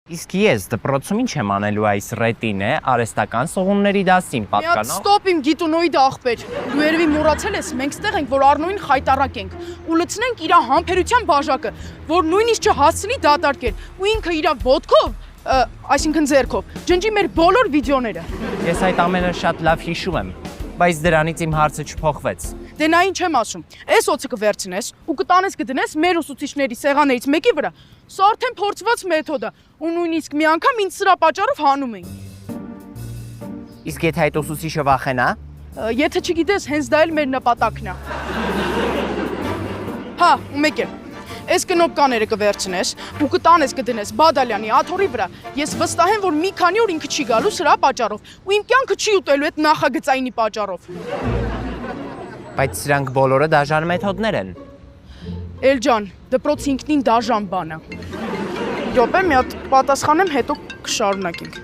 Իսկ ես դպրոցում ինչ եմ անելու այս ռետին է, արհեստական սողունների դասին պատկանող։ Ստոպ իմ գիտունոիդ աղբեր։ Դու երևի մոռացել ես, մենք ստեղ ենք, որ Առնոյին խայտառակենք ու լցնենք իր համբերության բաժակը, որ նույնիսկ չհասցնի դատարկել, ու ինքը իր ոտքով, այսինքն ձեռքով, ջնջի մեր բոլոր վիդեոները։ Ես այդ ամենը շատ լավ հիշում եմ, բայց դրանից իմ հարցը չփոխվեց։ Դե նա ինչ եմ ասում։ Այս օծը կվերցնես ու կտանես կդնես մեր ուսուցիչների սեղաններից մեկի վրա։ Սա արդեն փորձված մեթոդ է, ու նույնիսկ մի անգամ ինձ սրա պատճառով հանում էին։ Իսկ եթե այդ ուսուցիչը վախենա։ Եթե չգիտես, հենց դա էլ մեր նպատակն է։ Հա, ու մեկ է։ Այս կնոպկաները կվերցնես ու կտանես կդնես Բադալյանի աթոռի վրա։ Ես վստահ եմ, որ մի քանի օր ինքը չի գալու սրա պատճառով, ու իմ կյանքը չի ուտելու այդ նախագծայինի պատճառով։ Բայց սրանք բոլորը դաժան մեթոդներ են։ Էլջան, դպրոցը ինքնին դաժան բան է։ Րոպե, մի հատ պատասխանեմ, հետո կշարունակենք։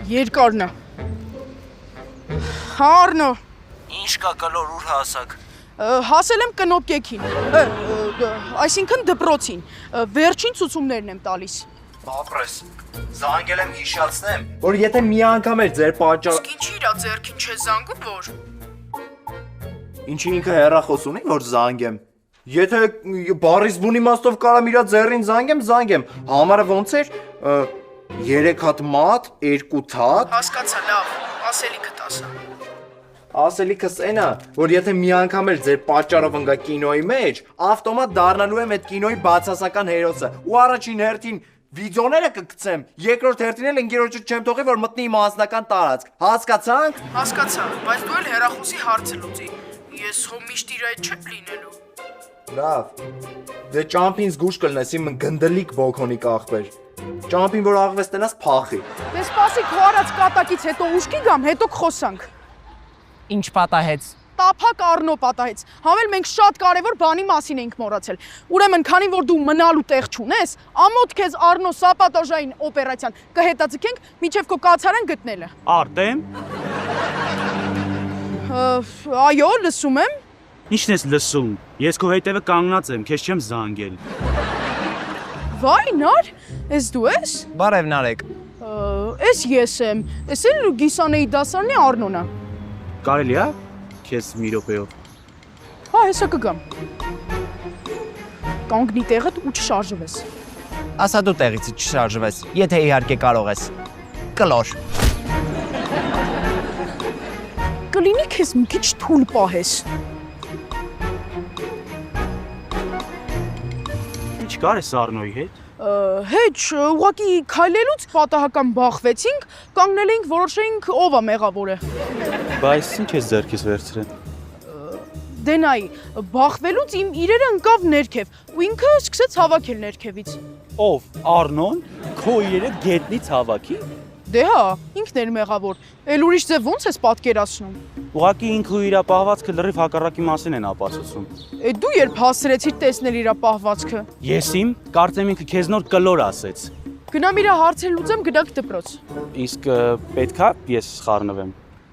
Երկարն է։ Հարնո։ Ինչ կա կլոր ուր հասակ։ Հասել եմ կնոպկեքին, այսինքն դպրոցին, վերջին ցուցումներն եմ տալիս։ Ապրես, զանգել եմ հիշացնեմ։ Որ եթե մի անգամ էր ձեր պատճառ։ Իսկ ինչի իրա ձեռքին չէ զանգում, որ։ Ինչի ինքը հեռախոս ունի, որ զանգեմ։ Եթե բարիս բուն իմաստով կարամ իրա ձեռին զանգեմ, համարը ոնց էր, 3 հատ մատ, 2 թաթ։ Հասկացա, լավ, ասելիքդ ասա։ Ասելիքս էնա, որ եթե մի անգամ էր ձեր պատճառով ընկա կինոյի մեջ, ավտոմատ դառնալու եմ այդ կինոյի բացասական հերոսը, ու առաջին հերթին վիդեոները կգցեմ, երկրորդ հերթին էլ ընկերոջը չեմ թողի, որ մտնի իմ անձնական տարածք։ Հասկացանք։ Հասկացա, բայց դու էլ հեռախոսի հարցը լուծի։ Ես հո միշտ իր այդ չեմ լինելու։ Լավ։ Դե ճամփին զգուշ կլնես իմ գնդլիկ բոքոնիկ աղբեր։ Ճամփին որ աղվես տնաս փախի։ Դե սպասի քո արած կատակից հետո ուշքի գամ, հետո կխոսանք։ Ինչ պատահեց։ Տափակ Առնո պատահեց։ Համել մենք շատ կարևոր բանի մասին ենք մոռացել։ Ուրեմն, քանի որ դու մնալու տեղ չունես, ամոթ քեզ Առնո սապատաժային օպերացիան կհետաձգենք, մինչև քո կացարան գտնելը։ Արտեմ։ Այո, լսում եմ։ Ինչն ես լսում։ Ես քո հետևը կանգնած եմ, քեզ չեմ զանգել։ Վայ, Նար, ես դու ես։ Բարև Նարեկ։ Ես ես եմ։ Ես էլ Գիսանեի դասարանի Առնոնն է։ Կարելի է քեզ մի րոպեով։ Հա, հեսա կգամ։ Կանգնի տեղդ ու չշարժվես։ Ասա դու տեղից չշարժվես, եթե իհարկե կարող ես։ Կլոր։ Կլինի քեզ մի քիչ թույլ պահես։ Ինչ կար ես Առնոյի հետ։ Հետ, ուղղակի քայլելուց պատահական բախվեցինք, կանգնել էինք, որոշեինք ով է մեղավորը։ Բայց ինչ ես ձեռքից վերցրել։ Դե նայ, բախվելուց իմ իրերը ընկավ ներքև, ու ինքը սկսեց հավաքել ներքևից։ Ով Առնոն քո իրերը գետնից հավաքի։ Դե հա, ինքն էր մեղավոր։ Էլ ուրիշ ձև ոնց ես պատկերացնում։ Ուղղակի ինքը ու իր պահվածքը լրիվ հակառակի մասին են ապացուցում։ Դու երբ հասրեցիր տեսնել իր պահվածքը։ Ես իմ կարծեմ ինքը քեզ նոր կլոր ասեց։ Գնամ իր հարցեր լուծեմ, գնանք դպրոց։ Իսկ պետքա ես խառնվեմ։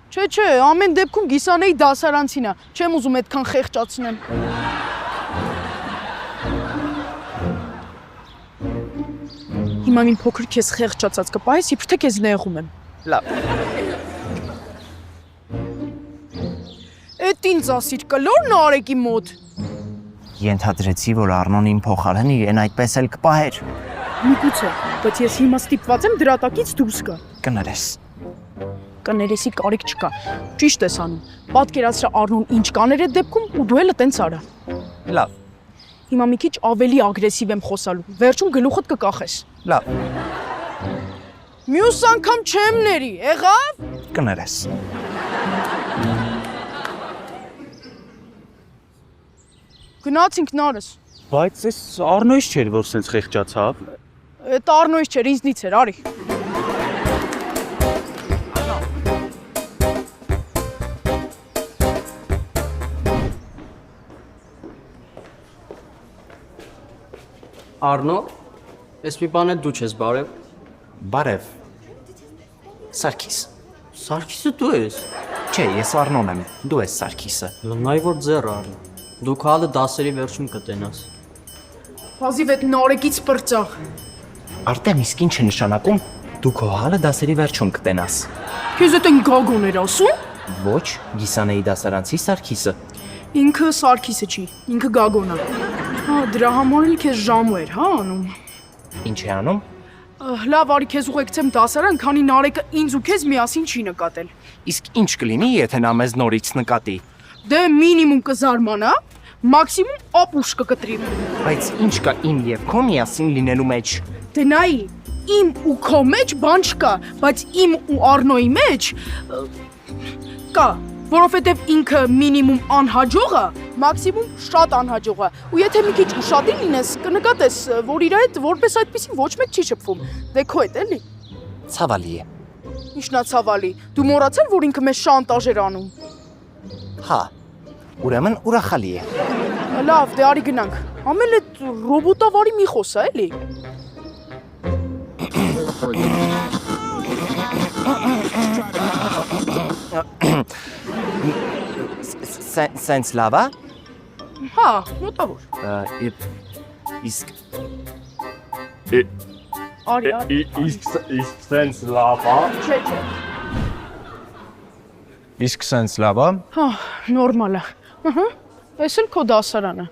Չէ, ամեն դեպքում Գիսանեի դասարանցին է, չեմ ուզում այդքան խեղճացնեմ։ Հիմա մի փոքր քեզ խեղճացած կպահես, իբր թե քեզ նեղում եմ։ Լավ։ Էդ ինձ ասիր կլորն Արեկի մոտ։ Ենթադրեցի, որ Առնոն իմ փոխարեն իրեն այդպես էլ կպահեր։ Միգուցե, բայց ես հիմա ստիպված եմ դրատակից դուրս գալ։ Կներես։ Կներեսի կարիք չկա։ Ճիշտ ես անում։ Պատկերացրա Առնոն ինչ կաներ այդ դեպքում ու դու էլ տենց արա։ Լավ։ Հիմա մի քիչ ավելի ագրեսիվ եմ խոսալու։ Վերջում գլուխդ կկախես։ Լավ։ Մյուս անգամ չեմ ների, եղավ։ Կներես։ Գնացինք Նարս։ Բայց ես Առնոյից չէր, որ սենց խեղճացավ։ Այդ Առնոյից չէր, ինձնից էր, արի։ Առնո, ես մի բան էլ դու չես բարև։ Բարև։ Սարգիս։ Սարգիսը դու ես։ Չէ, ես Առնոն եմ, դու ես Սարգիսը։ Լնայ որ ձեռ Առնո։ Դու քալը դասերի վերջում կտենաս։ Բազիվ այդ Նարեկից պրծաղ։ Արտեմ, իսկ ինչ է նշանակում դու քո հալը դասերի վերջում կտենաս։ Քեզ այդ են գագոներ ասում։ Ոչ, Գիսանեի դասարանցի Սարգիսը։ Ինքը Սարգիսը չի, ինքը գագոնա։ Հա, դրա համար էլ քեզ ժամու էր, հա, անում։ Ինչ է անում։ Լավ, արի քեզ ուղեկցեմ դասարան, քանի Նարեկը ինձ ու քեզ միասին չի նկատել։ Իսկ ինչ կլինի, եթե նա մեզ նորից նկատի։ Դե մինիմում կզարմանա, մաքսիմում ապուշ կկտրի։ Բայց ինչ կա իմ եւ քո միասին լինելու մեջ։ Դե նայի, իմ ու քո մեջ բան չկա, բայց իմ ու Առնոյի մեջ կա, որովհետև ինքը մինիմում անհաջող է, մաքսիմում շատ անհաջող է։ Ու եթե մի քիչ ուշադիր լինես, կնկատես, որ իր հետ որպես այդպեսին ոչ մեկ չի շփվում։ Դե քո հետ էլի։ Ցավալի է։ Ինչն է ցավալի։ Դու մոռացել, որ ինքը մեզ շանտաժ էր անում։ Հա։ Ուրեմն ուրախալի է։ Լավ, դե արի գնանք։ Ամեն այդ ռոբոտավարի մի խոս է, էլի։ Սենց լավ է։ Հա, մոտավոր։ Իսկ Արի։ Իսկ սենց լավ է։ Չէ, չէ։ Իսկ սենց լավ է։ Հա, նորմալ է։ Ահա, էս էլ քո դասարանը։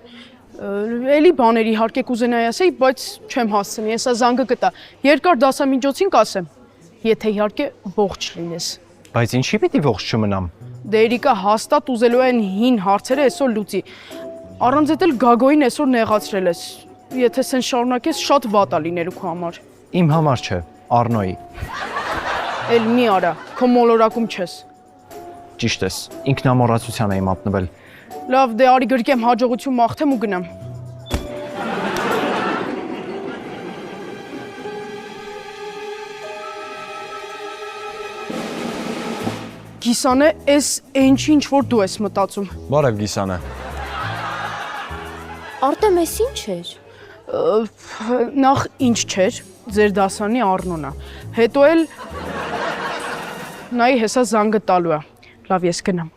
Էլի բաներ իհարկե կուզենայի ասեի, բայց չեմ հասցնի, եսա զանգը կտա։ Երկար դասամիջոցին կասեմ, եթե իհարկե ողջ լինես։ Բայց ինչի պիտի ողջ չմնամ։ Դե Էրիկա հաստատ ուզելու են հին հարցերը այսօր լուծի։ Առանց էդ էլ Գագոին այսօր նեղացրել ես։ Եթե սեն շարունակես, շատ վատ է լինելու քո համար։ Իմ համար չէ, Առնոյի։ Էլ մի արա, քո մոլորակում չես։ Ճիշտ ես, ինքնամոռացության էի մատնվել։ Լավ, դե արի գրկեմ հաջողություն մաղթեմ ու գնամ։ Գիսանե, էս ինչ որ դու ես մտածում։ Բարև Գիսանե։ Արտեմ, էս ինչ էր։ Նախ ինչ չէր, ձեր դասանի Առնոնա։ Հետո էլ նայի հեսա զանգը տալու է։ Լավ, ես գնամ։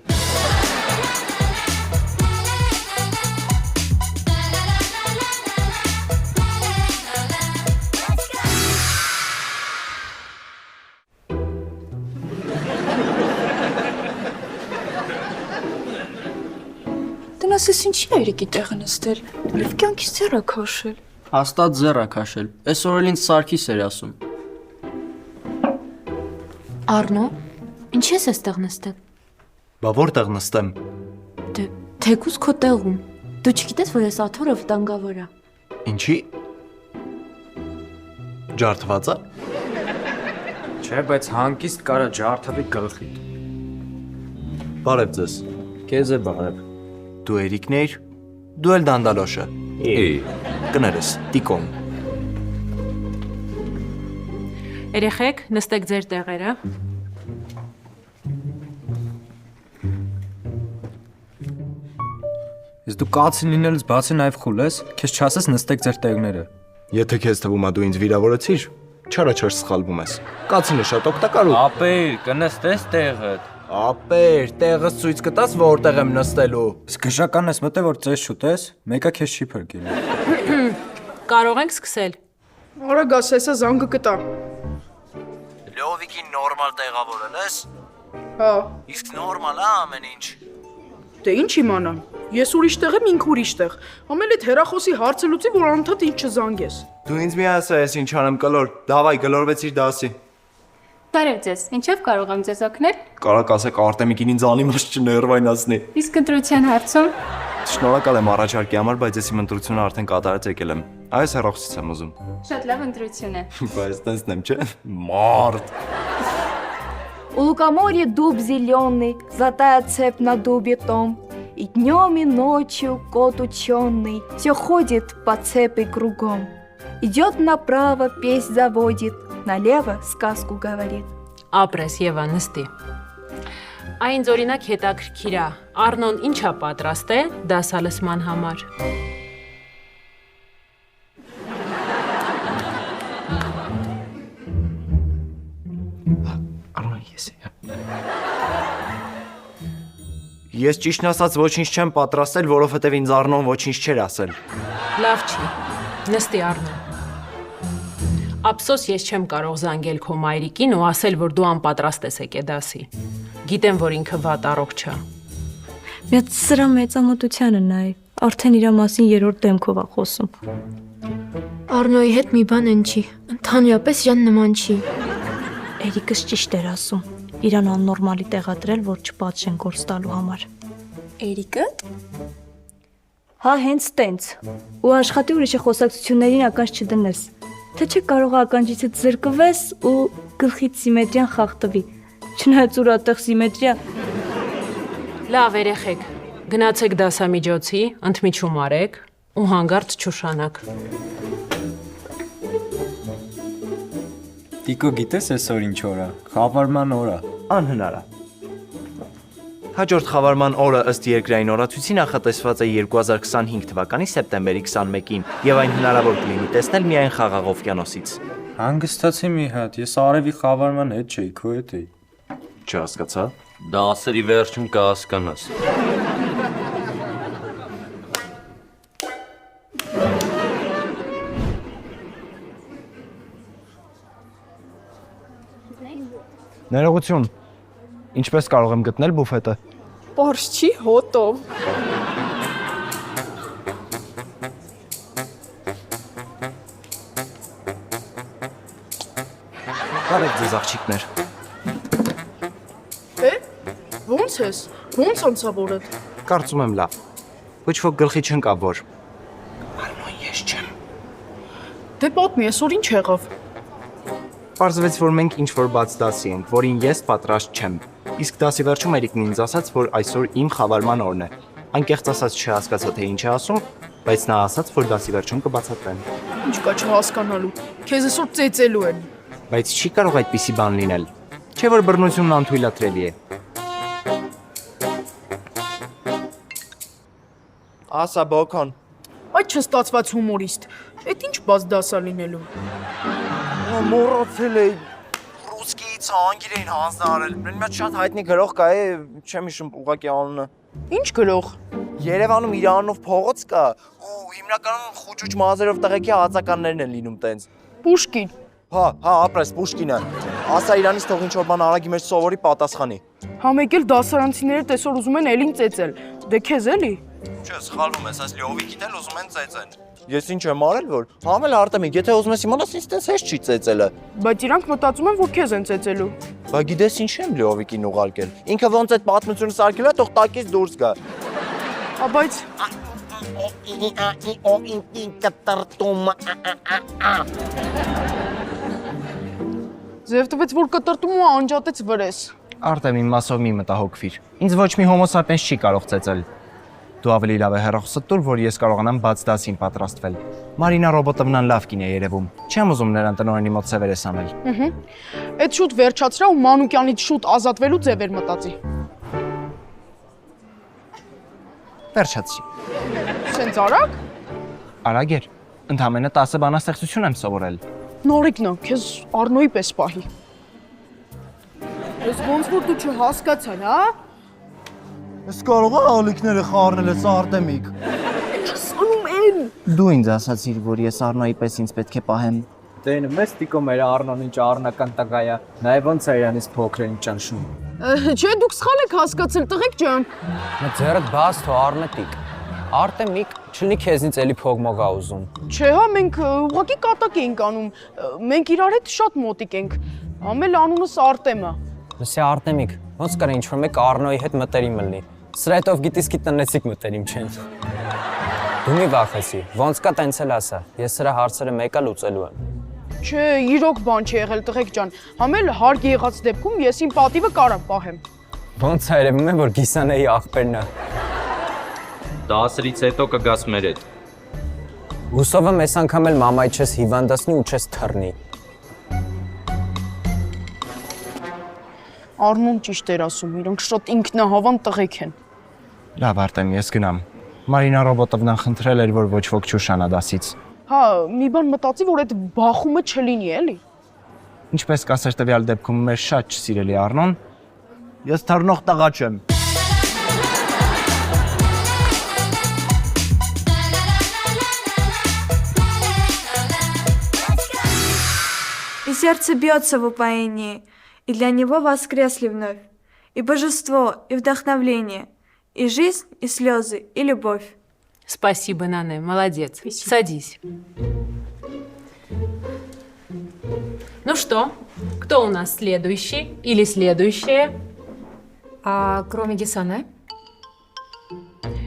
Տնասես ինչի է Էրիկի տեղը նստել։ Լավ կյանքից ձեռ է քաշել։ Հաստատ ձեռ է քաշել։ Այսօր էլ ինձ Սարգիս էր ասում։ Առնո, ինչի ես այստեղ նստել։ Բա որտեղ նստեմ։ Դե թեկուզ քո տեղում։ Դու չգիտես, որ այս աթոռը վտանգավոր է։ Ինչի։ Ջարդված է։ Չէ, բայց հանկիստ կարա ջարդավի գլխիդ։ Բարև ձեզ։ Քեզ է բարև։ Դու Էրիկն էիր։ Դու էլ Դանդալոշը։ Կներես, Տիկոն։ Երեխեք, նստեք ձեր տեղերը։ Ես դու կացին լինելուց բացի նաև խուլ ես, քեզ չասես նստեք ձեր տեղները։ Եթե քեզ թվում է դու ինձ վիրավորեցիր, չարաչար սխալվում ես։ Կացինը շատ օգտակար ու։ Ապեր, կնստես տեղդ։ Ապեր, տեղս ցույց կտաս որտեղ եմ նստելու։ Իսկ գժական ես մտե որ ծես շուտես, մեկը քեզ չի փրկելու։ Կարող ենք սկսել։ Արա գաս, հեսա զանգը կտա։ Լովիկին նորմալ տեղավորել ես։ Հա։ Իսկ նորմալ է ամեն ինչ։ Դե ինչ իմանամ։ Ես ուրիշ տեղ եմ, ինքը ուրիշ տեղ։ Ամեն այդ հերախոսի հարցը լուծի, որ անընդհատ ինձ չզանգես։ Դու ինձ մի ասա, ես ինչ անեմ կլոր։ Դավայ, գլորվեցիր դասի։ Բարև ձեզ, ինչով կարող եմ ձեզ օգնել։ Կարա կասեք Արտեմիկին ինձ անիմաստ չներվայնացնի։ Իսկ ընտրության հարցում Շնորհակալ եմ առաջարկի համար, բայց ես իմ ընտրությունը արդեն կատարած եկել եմ։ Այս հեռախոսից եմ ուզում։ շատ լավ ընտրություն է։ Բայց տենցն եմ, չէ։ Մարդ։ У лукоморья дуб зеленый, золотая цепь на дубе том. И днем, и ночью кот ученый все ходит по цепи кругом. Идет направо, песнь заводит, налево сказку говорит. Ապրես Եվա, նստի։ Այն օրինակ հետաքրքիր է։ Առնոն ինչ է պատրաստել դասալսման համար։ Ես ճիշտն ասած ոչինչ չեմ պատրաստել, որովհետև ինձ Առնոն ոչինչ չէր ասել։ Լավ չի։ Նստի Առնոն։ Ափսոս ես չեմ կարող զանգել քո մայրիկին ու ասել, որ դու անպատրաստ ես եկել դասի։ Գիտեմ, որ ինքը վատ առողջ է։ Մի հատ սրա մեծամտությանը նայ, արդեն իր մասին երրորդ դեմքով է խոսում։ Արնոյի հետ մի բան են չի, ընդհանրապես իրան նման չի։ Էրիկս ճիշտ էր ասում, իրան աննորմալի տեղադրել, որ չպատժեն գործ տալու համար։ Էրիկը։ Հա, հենց տենց։ Ու աշխատի ուրիշի խոսակցություններին ականջ չդնես։ Թե չէ կարող է ականջիցդ զրկվես ու գլխից սիմետրիան խախտվի։ Չնայած ուրատեղ սիմետրիա։ Լավ, երեխեք, գնացեք դասամիջոցի, ընդմիջում արեք ու հանգարց չուշանաք։ Տիկո գիտես այսօր ինչ օր է։ Խավարման օր է։ Անհնար է։ Հաջորդ խավարման օրը ըստ երկրային օրացույցի նախատեսված է 2025 թվականի սեպտեմբերի 21-ին եւ այն հնարավոր կլինի տեսնել միայն Խաղաղ օվկիանոսից։ Հանգստացի մի հատ, ես արևի խավարման հետ չէի, քո հետ էի։ Չհասկացա։ Դասերի վերջում կհասկանաս։ Ներողություն։ Ինչպես կարող եմ գտնել բուֆետը։ Պարզ չի հոտով։ Բարև ձեզ աղջիկներ։ Ո՞նց ես։ Ո՞նց անցավորդ։ Կարծում եմ լավ։ Ոչ ոք գլխի չընկավ որ։ Արմոն ես չեմ։ Դե պատմի, այսօր ինչ եղավ։ Պարզվեց, որ մենք ինչ-որ բաց դասի ենք, որին ես պատրաստ չեմ։ Իսկ դասի վերջում Էրիկն ինձ ասաց, որ այսօր իմ խավարման օրն է։ Անկեղծ ասած չհասկացա թե ինչ է ասում, բայց նա ասաց, որ դասի վերջում կբացատրեն։ Ինչ կա չհասկանալու։ Քեզ այսօր ծեծելու են։ Բայց չի կարող այդպիսի բան լինել։ Չէ՞ որ բռնությունն անթույլատրելի է։ Ասա բոքոն։ Այդ չստացված հումորիստ։ Էդ ինչ բաց դասա լինելու։ Մոռացել էի ռուսկիից անգիրային հանձնարարել։ Մի հատ շատ հայտնի գրող կա է, չեմ հիշում ուղղակի անունը։ Ինչ գրող։ Երևանում իր անունով փողոց կա, ու հիմնականում խուճուճ մազերով տղեկի ածականներն են լինում տենց։ Պուշկին։ Հա, ապրես Պուշկինը։ Ասա իրանից թող ինչ որ բան արագի մեջ սովորի պատասխանի։ Հա մեկ էլ դասարանցիները տեսօր ուզում են էլին ծեծել։ Դե քեզ էլի։ Չէ, սխալվում ես, այս լյովիկիտ էլ ուզում են ծեծեն։ Ես ինչ եմ արել որ։ Համել Արտեմիկ, եթե ուզում ես իմանաս, ինձ տենց հեշտ չի ծեծելը։ Բայց իրանք մտածում են, որ քեզ են ծեծելու։ Բա գիտես ինչ եմ լյովիկին ուղարկել։ Ինքը ոնց այդ պատմությունը սարքել է, թող տակից դուրս գա։ Հա բայց Ձև տվեց, որ կտրտում ու անջատեց վրես։ Արտեմին մասով մի մտահոգվիր։ Ինձ ոչ մի հոմոսապենս չի կարող ծեծել։ Դու ավելի լավ է հեռախոսը տուր, որ ես կարողանամ բաց դասին պատրաստվել։ Մարինա Ռոբոտովնան լավ կին է երևում։ Չեմ ուզում նրան տնօրենի մոտ սևերես անել։ Այդ շուտ վերջացրա ու Մանուկյանից շուտ ազատվելու ձևեր մտածի։ Վերջացրի։ Սենց արագ։ Արագ էր։ Ընդամենը 10 բանաստեղծություն եմ սովորել։ Նորիկն է, քեզ Արնոյի պես պահի։ Ես ոնց որ դու չհասկացան, հա։ Ես կարող եմ ալիքները խառնել ես Արտեմիկ։ Սանում են։ Դու ինձ ասացիր, որ ես Արնոյի պես ինձ պետք է պահեմ։ Դեն մեծ տիկո մեր Արնոն ինչ առնական տղայա, նայ ոնց է իրանից փոքր են ճանշում։ Չէ, դուք սխալ եք հասկացել, տղեկ ջան։ Նա ձեռդ բաց թո Արմետիկ։ Արտեմիկ չլինի քեզնից էլի փողմող ա ուզում։ Չէ, հա, մենք ուղղակի կատակ էինք անում։ Մենք իրար հետ շատ մոտիկ ենք։ Ամել անունս Արտեմ է։ Լսի Արտեմիկ, ոնց կարա ինչ-որ մեկ Արնոյի հետ մտերիմ լինի։ Սրա հետով գիտես კი տնեցիկ մտերիմ չեն։ Դու մի վախեցի, ոնց կա տենց էլ ասա։ Ես սրա հարցերը մեկը լուծելու եմ։ Չէ, իրոք բան չի եղել, տղեկ ջան։ Համել հարկ եղած դեպքում ես իմ պատիվը կարամ պահեմ։ Ոնց է երևում է, որ Գիսանեի աղբերն է։ Դասերից հետո կգաս մեր հետ։ Հուսով եմ այս անգամ էլ մամայի չես հիվանդացնի ու չես թռնի։ Արնոն ճիշտ էր ասում, իրանք շատ ինքնահավան տղեկ են։ Լավ Արտեմ, ես գնամ։ Մարինա Ռոբոտովնան խնդրել էր, որ ոչ ոք չուշանա դասից։ Հա, մի բան մտածի, որ այդ բախումը չլինի, էլի։ Ինչպես կասեր տվյալ դեպքում մեր շատ չսիրելի Արնոն, ես թռնող տղա չեմ։ сердце бьется в упоении, и для него воскресли вновь. И божество, и вдохновление, и жизнь, и слезы, и любовь. Спасибо, Нане, молодец. Садись. Ну что, кто у нас следующий или следующая? А кроме Гесана?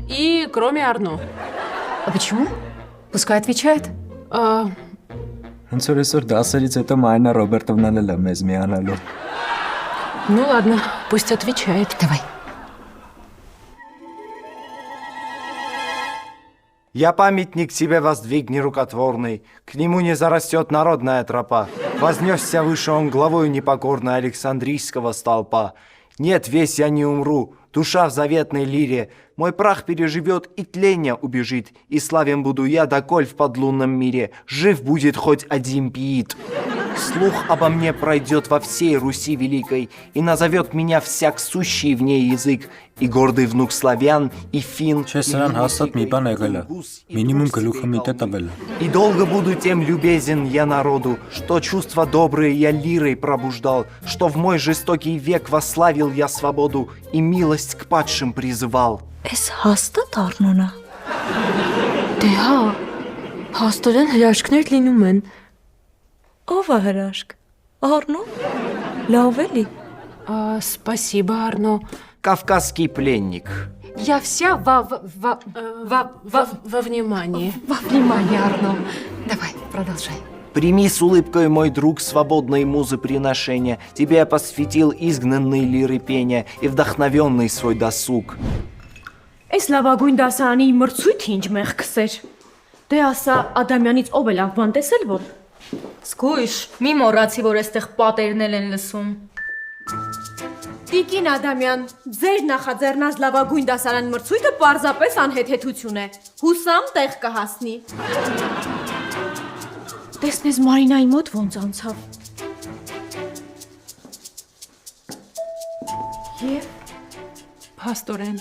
И кроме Арно. А почему? Пускай отвечает. Ոնց որ այսօր դասերից հետո Մարինա Ռոբերտովնան էլ է մեզ միանալու։ Ну ладно, пусть отвечает. Давай. Я памятник тебе воздвигни рукотворный, к нему не зарастет народная тропа. Вознесся выше он главою непокорной Александрийского столпа. Нет, весь я не умру, душа в заветной лире. Мой прах переживет и тление убежит, и славен буду я, доколь в подлунном мире жив будет хоть один пиит. Слух обо мне пройдет во всей Руси великой, и назовет меня всяк сущий в ней язык, и гордый внук славян, и фин, и долго буду тем любезен я народу, что чувства добрые я лирой пробуждал, что в мой жестокий век восславил я свободу и милость к падшим призывал. Էս հաստատ Արնոնա։ Դե հա, հաստորեն հրաշքներ լինում են։ Ով է հրաշք։ Արնո։ Լավ էլի։ Спасибо, Арно. Кавказский пленник. Я вся Во внимании. во внимание, Арно. Давай, продолжай. Прими с улыбкой, мой друг, свободные музы приношения. Тебе я посвятил изгнанные лиры пения и вдохновенный свой досуг. Այս լավագույն դասարանի մրցույթը ինչ մեղքս էր։ Դե ասա Ադամյանից ով է լավ բան տեսել որ։ Սկույշ, մի մոռացի, որ այստեղ պատերնել են լսում։ Տիկին Ադամյան, ձեր նախաձեռնած լավագույն դասարան մրցույթը պարզապես անհեթեթություն է։ Հուսամ տեղ կհասնի։ Տեսնես Մարինայի մոտ ոնց անցավ։ Եվ Փաստորեն,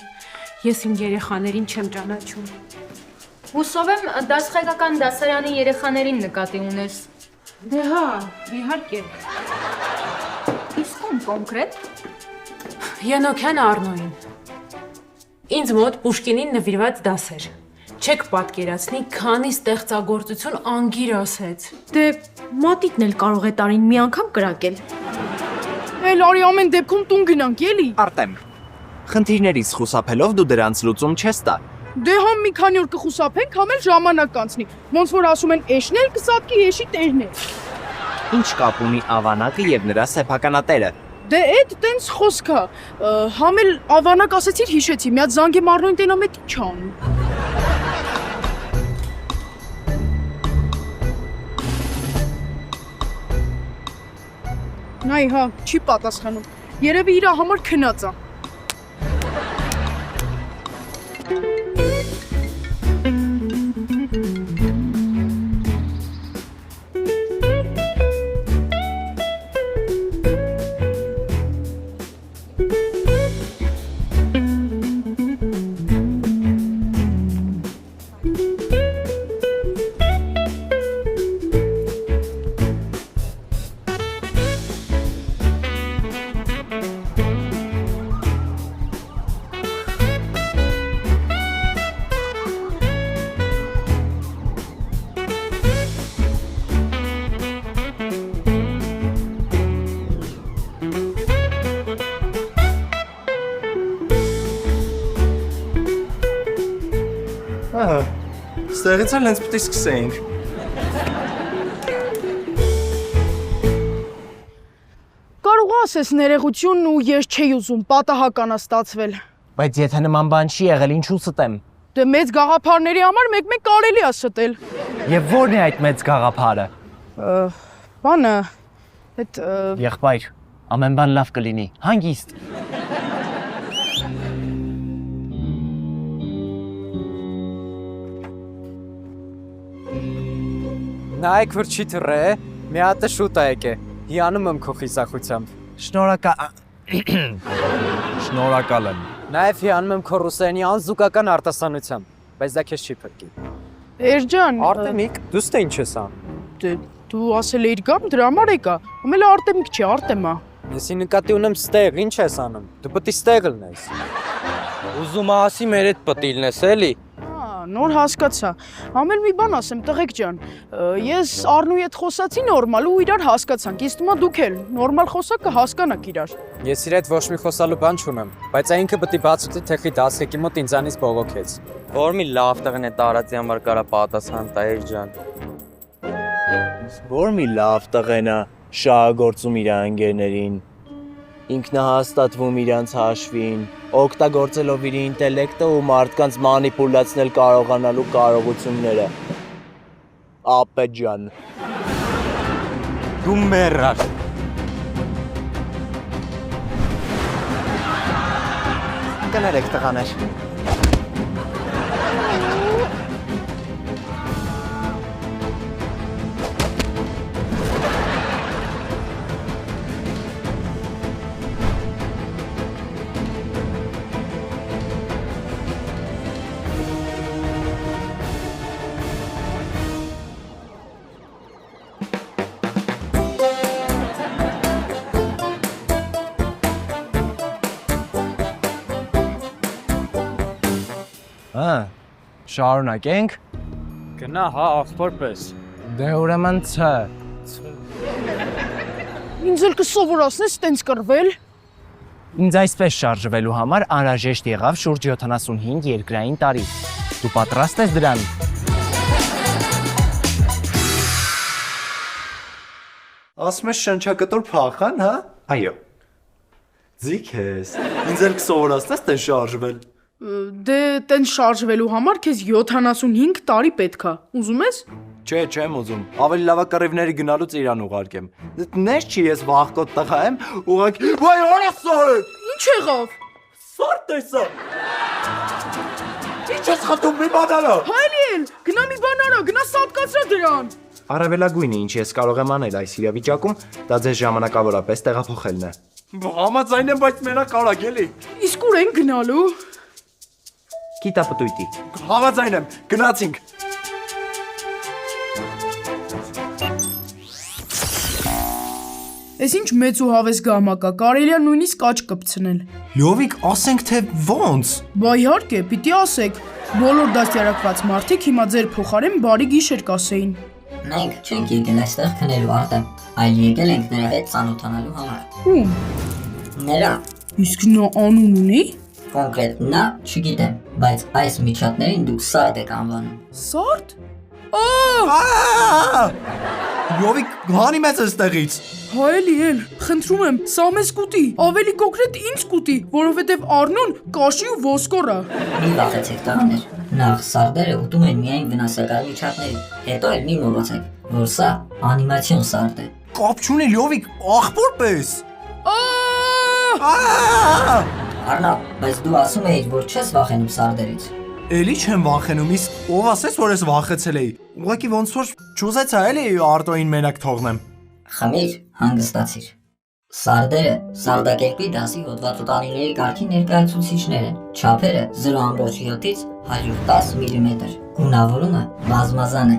ես իմ երեխաներին չեմ ճանաչում։ Հուսով եմ դասղեկական դասարանի երեխաներին նկատի ունես։ Դե հա, իհարկե։ Իսկ ում կոնկրետ։ Յանոքյան Արնոին։ Ինձ մոտ Պուշկինին նվիրված դաս էր։ Չեք պատկերացնի, քանի ստեղծագործություն անգիր ասեց։ Դե մատիտն էլ կարող է տարին մի անգամ կրակել։ Էլ արի ամեն դեպքում տուն գնանք, էլի։ Արտեմ, խնդիրներից խուսափելով դու դրանց լուծում չես տա։ Դե համ մի քանի օր կխուսափենք, համ էլ ժամանակ անցնի։ Ոնց որ ասում են, էշնել կսատկի եշի տերն է։ Ինչ կապ ունի ավանակը եւ նրա սեփականատերը։ Դե էդ տենց խոսք է։ Համ էլ ավանակ ասեցիր հիշեցի, մի հատ զանգեմ Արնոին տենամետ ինչ անում։ Նայ հա, չի պատասխանում։ Երևի իր համար քնած է։ Ստեղից էլ հենց պետք է սկսենք։ Կարող ասես ներեգությունն ու ես չէի ուզում պատահական է ստացվել։ Բայց եթե նման բան չի եղել, ինչու ստեմ։ Դե մեծ գաղափարների համար մեկ-մեկ կարելի է ստել։ Եվ ո՞րն է այդ մեծ գաղափարը։ Բանը, այդ Եղբայր, ամեն բան լավ կլինի։ Հանգիստ։ Նայեք որ չի թռե, մի հատ շուտ է եկե։ Հիանում եմ քո խիզախությամբ։ Շնորհակալ եմ։ Նաև հիանում եմ քո ռուսերենի անզուգական արտասանությամբ, բայց դա քեզ չի փրկի։ Էրջան, Արտեմիկ, դու ստե ինչ ես անում։ Դե Դու ասել էիր գամ, դրա համար եկա։ Ամենը Արտեմիկ չի, Արտեմա։ Եսի նկատի ունեմ ստեղ, ինչ ես անում։ Դու պետք է ստեղ լնես։ Ուզում ասի մեր հետ պետք է լնես, էլի։ Նոր հասկացա։ Ամեն մի բան ասեմ, տղեկ ջան։ Ես Արնուի հետ խոսացի նորմալ ու իրար հասկացանք։ Իսկ հիմա դուք էլ նորմալ խոսակ կհասկանաք իրար։ Ես իր հետ ոչ մի խոսալու բան չունեմ, բայց այնքը պետք է բացուծի թեխի 10-եկի մոտ ինձանից բողոքեց։ Որ մի լավ տղն է տարածի համար կարա պատասխան տայր ջան։ Որ մի լավ տղենա շահագործում իր անգերներին, ինքնահաստատվում իրանց հաշվին, օգտագործելով իր ինտելեկտը ու մարդկանց մանիպուլացնել կարողանալու կարողությունները։ Ապե ջան։ Դու մեռար։ Կներեք տղաներ։ Շարունակենք։ Գնա, հա, աղբոր պես։ Դե ուրեմն ց։ Ինձ էլ կսովորացնես տենց կռվել։ Ինձ այսպես շարժվելու համար անհրաժեշտ եղավ շուրջ 75 երկրային տարի։ Դու պատրաստ ես դրան։ Ասում ես շնչակտոր փախան, հա։ Այո։ Ձիք ես։ Ինձ էլ կսովորացնես տեն շարժվել։ Դե տենց շարժվելու համար քեզ 75 տարի պետք է։ Ուզում ես։ Չէ, չեմ ուզում։ Ավելի լավ է կռիվների գնալուց իրան ուղարկեմ։ Նես չի ես վախկոտ տղա եմ, ուղղակի վայ օրասոր։ Ինչ եղավ։ Սարտ տեսա։ Ինչ ես խնդում մի բան արա։ Հայլիել, գնա մի բան արա, գնա սատկացրա դրան։ Առավելագույնը ինչ ես կարող եմ անել այս իրավիճակում, դա ձեզ ժամանակավորապես տեղափոխելն է։ Համաձայն եմ, բայց մենակ արագ էլի։ Իսկ ուր են գնալու։ Գիտապտույտի։ Համաձայն եմ, գնացինք։ Էս ինչ մեծ ու հավես գամակա, կարելի է նույնիսկ աճ կպցնել։ Լյովիկ, ասենք թե ոնց։ Բա իհարկե, պիտի ասեք։ Բոլոր դաստիարակված մարդիկ հիմա ձեր փոխարեն բարի գիշեր կասեին։ Մենք չենք եկել այստեղ քնելու Արտեմ, այլ եկել ենք նրա հետ ծանոթանալու համար։ Ում։ Նրա։ Իսկ նա անուն ունի։ Կոնկրետ նա չգիտեմ, բայց այս միջատներին դուք սարդ եք անվանում։ Սարդ։ Լյովիկ, հանի մեծ է ստեղից։ Հայելիել, խնդրում եմ, սա մեզ կուտի, ավելի կոնկրետ ինձ կուտի, որովհետև Արնոն կաշի ու ոսկոր է։ Մի վախեցեք տղաներ, նախ սարդերը ուտում են միայն վնասակար միջատներին, հետո էլ մի մոռացեք, որ սա անիմացիոն սարդ է։ Կապ չունի Լյովիկ, աղբոր պես։ Արնա, բայց դու ասում էիր, որ չես վախենում սարդերից։ Էլի չեմ վախենում, իսկ ով ասես, որ ես վախեցել էի։ Ուղղակի ոնց որ չուզեցա էլի Արտոին մենակ թողնեմ։ Խմիր, հանգստացիր։ Սարդերը սարդակերպի դասի հոդվածոտանիների կարգի ներկայացուցիչներ են։ Չափերը 0.7-ից 110 մմ։ Գունավորումը բազմազան է։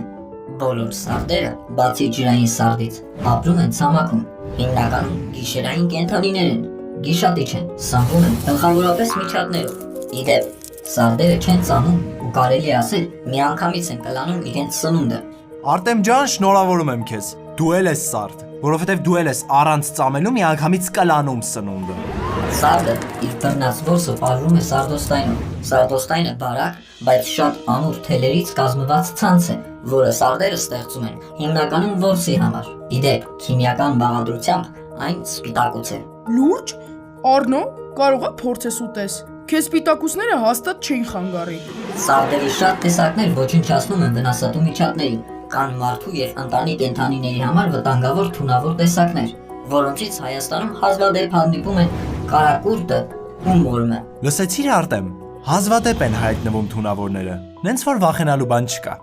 Բոլոր սարդերը, բացի ջրային սարդից, ապրում են ցամաքում։ Հիմնականում գիշերային կենդանիներ են։ Գիշատիչ են, սնվում են գլխավորապես միջատներով։ Իդեպ, սարդերը չեն ծանում ու կարելի ասել միանգամից են կլանում իրենց սնունդը։ Արտեմ ջան, շնորհավորում եմ քեզ։ Դու էլ ես սարդ, որովհետև դու էլ ես առանց ծամելու միանգամից կլանում սնունդը։ Սարդը իր բռնած որսը պարվում է սարդոստայնով։ Սարդոստայնը բարակ, բայց շատ ամուր թելերից կազմված ցանց է, որը սարդերը ստեղծում են հիմնականում որսի համար։ Իդեպ, քիմիական բաղադրությամբ այն սպիտակուց է։ Լուրջ, Արնո, կարող է փորձես ուտես։ Քեզ սպիտակուցները հաստատ չէին խանգարի։ Սարդերի շատ տեսակներ ոչնչացնում են վնասատու միջատներին։ Կան մարդու եւ ընտանի կենդանիների համար վտանգավոր թունավոր տեսակներ, որոնցից Հայաստանում հազվադեպ հանդիպում են կարակուրտը ու մորմը։ Լսեցի՞ր Արտեմ, հազվադեպ են հայտնվում թունավորները։ Նենց որ վախենալու բան չկա։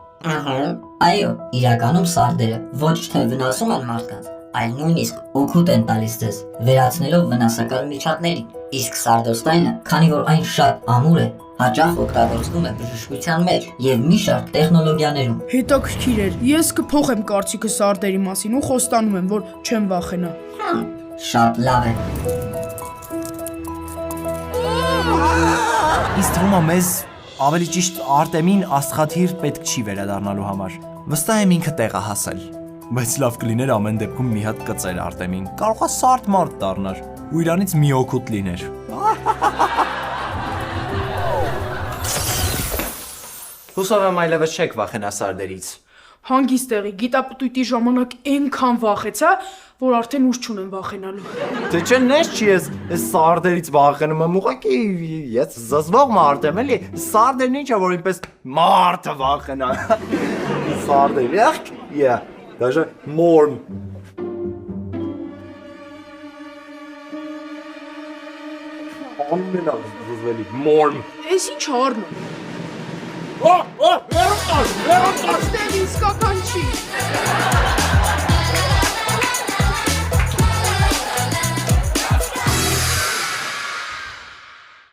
Այո, իրականում սարդերը ոչ թե վնասում են մարդկանց, այլ նույնիսկ օգուտ են տալիս ձեզ, վերացնելով վնասակար միջատներին։ Իսկ սարդոստայնը, քանի որ այն շատ ամուր է, Հաճախ օգտագործվում է բժշկության մեջ եւ մի շարք տեխնոլոգիաներում։ Հետաքրքիր էր։ Ես կփոխեմ կարծիքը սարդերի մասին ու խոստանում եմ, որ չեմ վախենա։ Շատ լավ է։ Իսկ թվում է մեզ ավելի ճիշտ Արտեմին աստղաթիր պետք չի վերադառնալու համար։ Վստահ եմ ինքը տեղ է հասել։ Բայց լավ կլիներ ամեն դեպքում մի հատ կծեր Արտեմին։ Կարող է սարդ մարդ դառնար ու իրանից մի օգուտ լիներ։ Հուսով եմ այլևս չեք վախենա սարդերից։ Հանգիստ տեղի գիտապտույտի ժամանակ այնքան վախեցա, որ արդեն ուժ չունեմ վախենալու։ Դե չէ, նես չի ես սարդերից վախենում եմ, ուղղակի ես զզվող մարդ եմ, էլի։ Սարդերն ինչ է, որ ինպես մարդը վախենա։ Սարդեր, yeah, даже morn։ Ամենա զզվելի, morn։ Էս ինչ առնում։ Վերոս, Ստեղ իսկական չի։